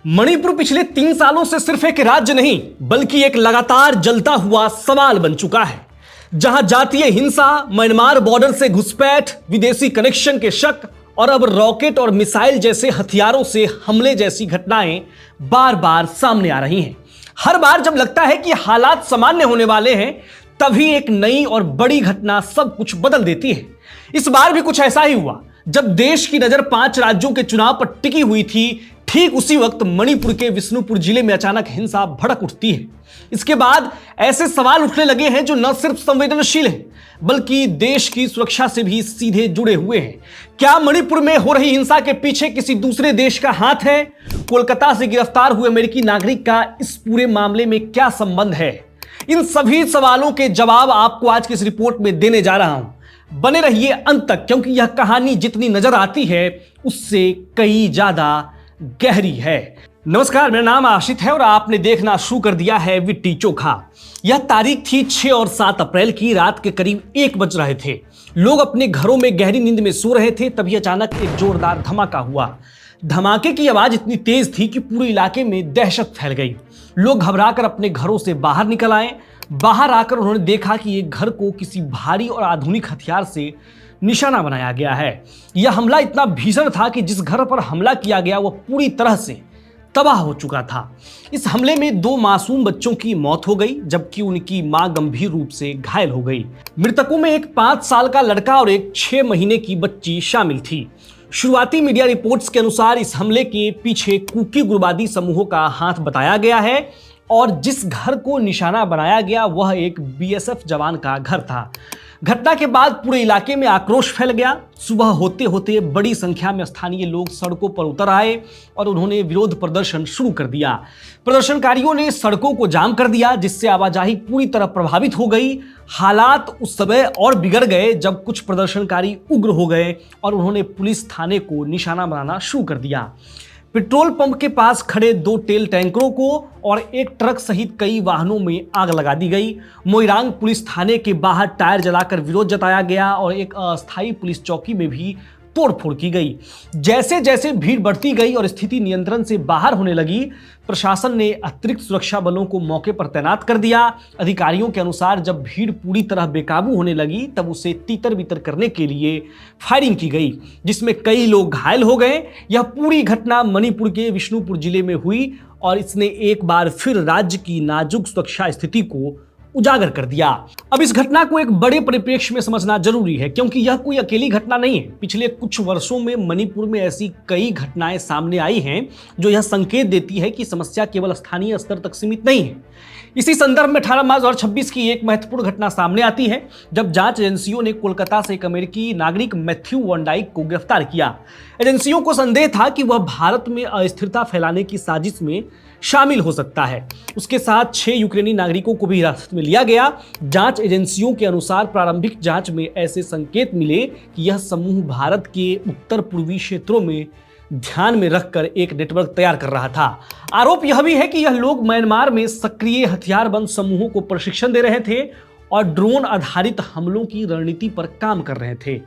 मणिपुर पिछले 3 सालों से सिर्फ एक राज्य नहीं बल्कि एक लगातार जलता हुआ सवाल बन चुका है, जहां जातीय हिंसा, म्यांमार बॉर्डर से घुसपैठ, विदेशी कनेक्शन के शक और अब रॉकेट और मिसाइल जैसे हथियारों से हमले जैसी घटनाएं बार बार सामने आ रही हैं। हर बार जब लगता है कि हालात सामान्य होने वाले हैं, तभी एक नई और बड़ी घटना सब कुछ बदल देती है। इस बार भी कुछ ऐसा ही हुआ। जब देश की नजर 5 राज्यों के चुनाव पर टिकी हुई थी, ठीक उसी वक्त मणिपुर के विष्णुपुर जिले में अचानक हिंसा भड़क उठती है। इसके बाद ऐसे सवाल उठने लगे हैं जो न सिर्फ संवेदनशील हैं, बल्कि देश की सुरक्षा से भी सीधे जुड़े हुए हैं। क्या मणिपुर में हो रही हिंसा के पीछे किसी दूसरे देश का हाथ है? कोलकाता से गिरफ्तार हुए अमेरिकी नागरिक का इस पूरे मामले में क्या संबंध है? इन सभी सवालों के जवाब आपको आज की इस रिपोर्ट में देने जा रहा हूं। बने रहिए अंत तक, क्योंकि यह कहानी जितनी नजर आती है उससे कई ज्यादा गहरी है। नमस्कार, मेरा नाम आशित है और आपने देखना शुरू कर दिया है विट्टी चोखा। यह तारीख थी 6 और 7 अप्रैल की। रात के करीब 1 बज रहे थे। लोग अपने घरों में गहरी नींद में सो रहे थे, तभी अचानक एक जोरदार धमाका हुआ। धमाके की आवाज इतनी तेज थी कि पूरे इलाके में दहशत फैल गई। लोग घबराकर अपने घरों से बाहर निकल आए। बाहर आकर उन्होंने देखा कि एक घर को किसी भारी और आधुनिक हथियार से निशाना बनाया गया है। यह हमला इतना भीषण था कि जिस घर पर हमला किया गया वह पूरी तरह से तबाह हो चुका था। इस हमले में 2 मासूम बच्चों की मौत हो गई, जबकि उनकी मां गंभीर रूप से घायल हो गई। मृतकों में एक 5 साल का लड़का और एक 6 महीने की बच्ची शामिल थी। शुरुआती मीडिया रिपोर्ट्स के अनुसार इस हमले के पीछे कुकी उग्रवादी समूहों का हाथ बताया गया है और जिस घर को निशाना बनाया गया वह एक बीएसएफ जवान का घर था। घटना के बाद पूरे इलाके में आक्रोश फैल गया। सुबह होते होते बड़ी संख्या में स्थानीय लोग सड़कों पर उतर आए और उन्होंने विरोध प्रदर्शन शुरू कर दिया। प्रदर्शनकारियों ने सड़कों को जाम कर दिया, जिससे आवाजाही पूरी तरह प्रभावित हो गई। हालात उस समय और बिगड़ गए जब कुछ प्रदर्शनकारी उग्र हो गए और उन्होंने पुलिस थाने को निशाना बनाना शुरू कर दिया। पेट्रोल पंप के पास खड़े 2 तेल टैंकरों को और एक ट्रक सहित कई वाहनों में आग लगा दी गई। मोइरांग पुलिस थाने के बाहर टायर जलाकर विरोध जताया गया और एक अस्थायी पुलिस चौकी में भी तोड़फोड़ की गई। जैसे जैसे भीड़ बढ़ती गई और स्थिति नियंत्रण से बाहर होने लगी, प्रशासन ने अतिरिक्त सुरक्षा बलों को मौके पर तैनात कर दिया। अधिकारियों के अनुसार जब भीड़ पूरी तरह बेकाबू होने लगी, तब उसे तीतर बितर करने के लिए फायरिंग की गई, जिसमें कई लोग घायल हो गए। यह पूरी घटना मणिपुर के विष्णुपुर जिले में हुई और इसने एक बार फिर राज्य की नाजुक सुरक्षा स्थिति को उजागर कर दिया। अब इस घटना को एक बड़े परिप्रेक्ष्य में समझना जरूरी है, क्योंकि यह कोई अकेली घटना नहीं है। पिछले कुछ वर्षों में मणिपुर में ऐसी कई घटनाएं सामने आई हैं जो यह संकेत देती है कि समस्या केवल स्थानीय स्तर तक सीमित नहीं है। इसी संदर्भ में 18 मार्च 2026 की एक महत्वपूर्ण घटना सामने आती है, जब जांच एजेंसियों ने कोलकाता से एक अमेरिकी नागरिक मैथ्यू वॉन-डाइक को गिरफ्तार किया। एजेंसियों को संदेह था कि वह भारत में अस्थिरता फैलाने की साजिश में शामिल हो सकता है। उसके साथ 6 यूक्रेनी नागरिकों को भी हिरासत में लिया गया। जांच एजेंसियों के अनुसार प्रारंभिक जांच में ऐसे संकेत मिले कि यह समूह भारत के उत्तर पूर्वी क्षेत्रों में ध्यान में रखकर एक नेटवर्क तैयार कर रहा था। आरोप यह भी है कि यह लोग म्यांमार में सक्रिय हथियारबंद समूहों को प्रशिक्षण दे रहे थे और ड्रोन आधारित हमलों की रणनीति पर काम कर रहे थे।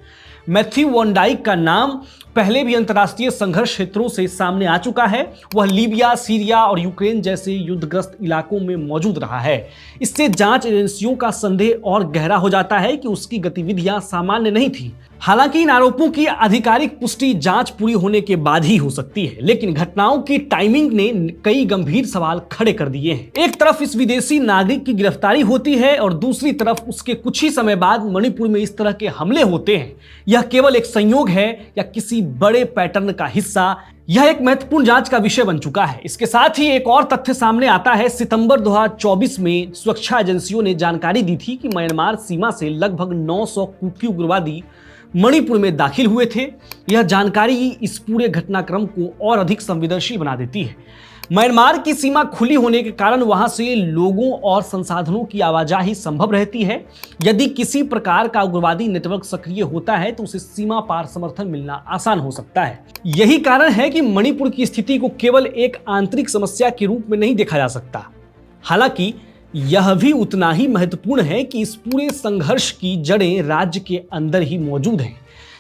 मैथ्यू वॉन-डाइक का नाम पहले भी अंतर्राष्ट्रीय संघर्ष क्षेत्रों से सामने आ चुका है। वह लीबिया, सीरिया और यूक्रेन जैसे युद्धग्रस्त इलाकों में मौजूद रहा है। इससे जांच एजेंसियों का संदेह और गहरा हो जाता है कि उसकी गतिविधियां सामान्य नहीं थी। हालांकि इन आरोपों की आधिकारिक पुष्टि जांच पूरी होने के बाद ही हो सकती है, लेकिन घटनाओं की टाइमिंग ने कई गंभीर सवाल खड़े कर दिए हैं। एक तरफ इस विदेशी नागरिक की गिरफ्तारी होती है और दूसरी तरफ उसके कुछ ही समय बाद मणिपुर में इस तरह के हमले होते हैं। यह केवल एक संयोग है या किसी बड़े पैटर्न का हिस्सा? यह एक महत्वपूर्ण जांच का विषय बन चुका है। इसके साथ ही एक और तथ्य सामने आता है। सितंबर 2024 में सुरक्षा एजेंसियों ने जानकारी दी थी कि म्यांमार सीमा से लगभग 900 कुकी उग्रवादी मणिपुर में दाखिल हुए थे। यह जानकारी इस पूरे घटनाक्रम को और अधिक संवेदनशील बना देती है। म्यांमार की सीमा खुली होने के कारण वहां से लोगों और संसाधनों की आवाजाही संभव रहती है। यदि किसी प्रकार का उग्रवादी नेटवर्क सक्रिय होता है तो उसे सीमा पार समर्थन मिलना आसान हो सकता है। यही कारण है कि मणिपुर की स्थिति को केवल एक आंतरिक समस्या के रूप में नहीं देखा जा सकता। हालांकि यह भी उतना ही महत्वपूर्ण है कि इस पूरे संघर्ष की जड़ें राज्य के अंदर ही मौजूद हैं।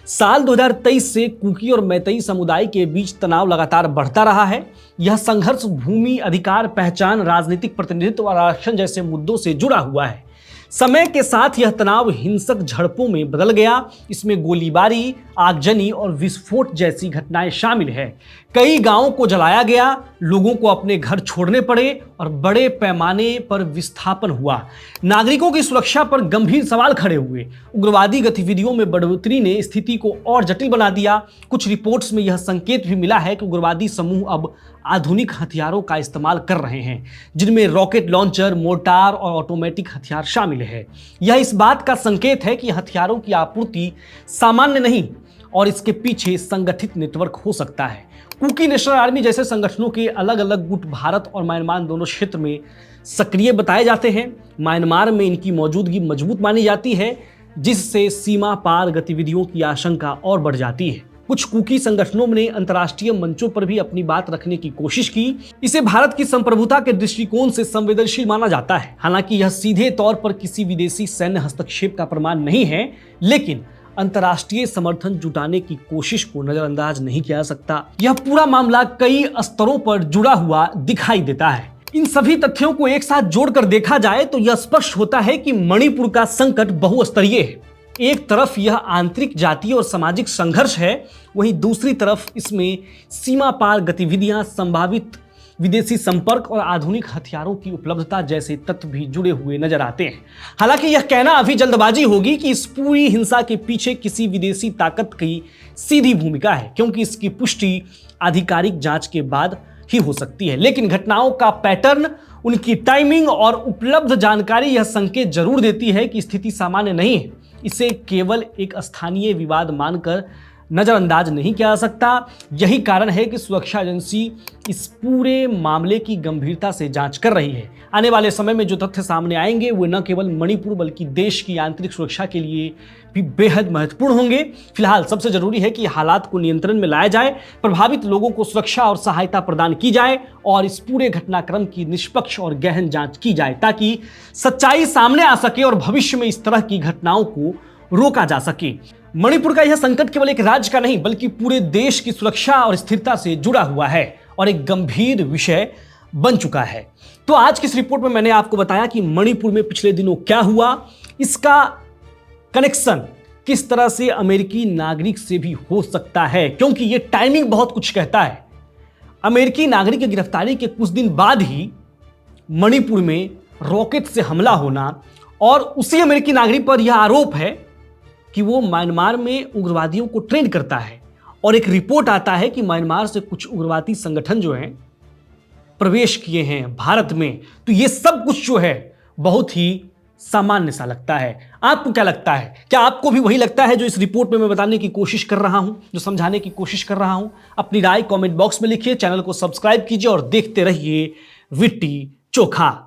साल 2023 से कुकी और मैतेई समुदाय के बीच तनाव लगातार बढ़ता रहा है। यह संघर्ष भूमि अधिकार, पहचान, राजनीतिक प्रतिनिधित्व और आरक्षण जैसे मुद्दों से जुड़ा हुआ है। समय के साथ यह तनाव हिंसक झड़पों में बदल गया। इसमें गोलीबारी, आगजनी और विस्फोट जैसी घटनाएं शामिल है। कई गांवों को जलाया गया, लोगों को अपने घर छोड़ने पड़े और बड़े पैमाने पर विस्थापन हुआ। नागरिकों की सुरक्षा पर गंभीर सवाल खड़े हुए। उग्रवादी गतिविधियों में बढ़ोतरी ने स्थिति को और जटिल बना दिया। कुछ रिपोर्ट्स में यह संकेत भी मिला है कि उग्रवादी समूह अब आधुनिक हथियारों का इस्तेमाल कर रहे हैं, जिनमें रॉकेट लॉन्चर, मोर्टार और ऑटोमेटिक हथियार शामिल है। यह इस बात का संकेत है कि हथियारों की आपूर्ति सामान्य नहीं और इसके पीछे संगठित नेटवर्क हो सकता है। कुकी नेशनल आर्मी जैसे संगठनों के अलग अलग गुट भारत और म्यांमार दोनों क्षेत्र में सक्रिय बताए जाते हैं। म्यांमार में इनकी मौजूदगी मजबूत मानी जाती है, जिससे सीमा पार गतिविधियों की आशंका और बढ़ जाती है। कुछ कुकी संगठनों ने अंतर्राष्ट्रीय मंचों पर भी अपनी बात रखने की कोशिश की। इसे भारत की संप्रभुता के दृष्टिकोण से संवेदनशील माना जाता है। हालांकि यह सीधे तौर पर किसी विदेशी सैन्य हस्तक्षेप का प्रमाण नहीं है, लेकिन अंतर्राष्ट्रीय समर्थन जुटाने की कोशिश को नजरअंदाज नहीं किया जा सकता। यह पूरा मामला कई स्तरों पर जुड़ा हुआ दिखाई देता है। इन सभी तथ्यों को एक साथ जोड़कर देखा जाए तो यह स्पष्ट होता है कि मणिपुर का संकट बहुस्तरीय है। एक तरफ यह आंतरिक, जातीय और सामाजिक संघर्ष है, वहीं दूसरी तरफ इसमें सीमा पार गतिविधियां, संभावित विदेशी संपर्क और आधुनिक हथियारों की उपलब्धता जैसे तत्व भी जुड़े हुए नजर आते हैं। हालांकि यह कहना अभी जल्दबाजी होगी कि इस पूरी हिंसा के पीछे किसी विदेशी ताकत की सीधी भूमिका है, क्योंकि इसकी पुष्टि आधिकारिक जांच के बाद ही हो सकती है। लेकिन घटनाओं का पैटर्न, उनकी टाइमिंग और उपलब्ध जानकारी यह संकेत जरूर देती है कि स्थिति सामान्य नहीं है। इसे केवल एक स्थानीय विवाद मानकर नजरअंदाज नहीं किया जा सकता। यही कारण है कि सुरक्षा एजेंसी इस पूरे मामले की गंभीरता से जांच कर रही है। आने वाले समय में जो तथ्य सामने आएंगे वे न केवल मणिपुर बल्कि देश की आंतरिक सुरक्षा के लिए भी बेहद महत्वपूर्ण होंगे। फिलहाल सबसे जरूरी है कि हालात को नियंत्रण में लाया जाए, प्रभावित लोगों को सुरक्षा और सहायता प्रदान की जाए और इस पूरे घटनाक्रम की निष्पक्ष और गहन जांच की जाए, ताकि सच्चाई सामने आ सके और भविष्य में इस तरह की घटनाओं को रोका जा सके। मणिपुर का यह संकट केवल एक राज्य का नहीं बल्कि पूरे देश की सुरक्षा और स्थिरता से जुड़ा हुआ है और एक गंभीर विषय बन चुका है। तो आज की इस रिपोर्ट में मैंने आपको बताया कि मणिपुर में पिछले दिनों क्या हुआ, इसका कनेक्शन किस तरह से अमेरिकी नागरिक से भी हो सकता है, क्योंकि यह टाइमिंग बहुत कुछ कहता है। अमेरिकी नागरिक की गिरफ्तारी के कुछ दिन बाद ही मणिपुर में रॉकेट से हमला होना और उसी अमेरिकी नागरिक पर यह आरोप है कि वो म्यांमार में उग्रवादियों को ट्रेन करता है और एक रिपोर्ट आता है कि म्यांमार से कुछ उग्रवादी संगठन जो हैं प्रवेश किए हैं भारत में। तो ये सब कुछ जो है बहुत ही सामान्य सा लगता है। आपको क्या लगता है? क्या आपको भी वही लगता है जो इस रिपोर्ट में मैं बताने की कोशिश कर रहा हूं, जो समझाने की कोशिश कर रहा हूं? अपनी राय कमेंट बॉक्स में लिखिए, चैनल को सब्सक्राइब कीजिए और देखते रहिए विट्टी चोखा।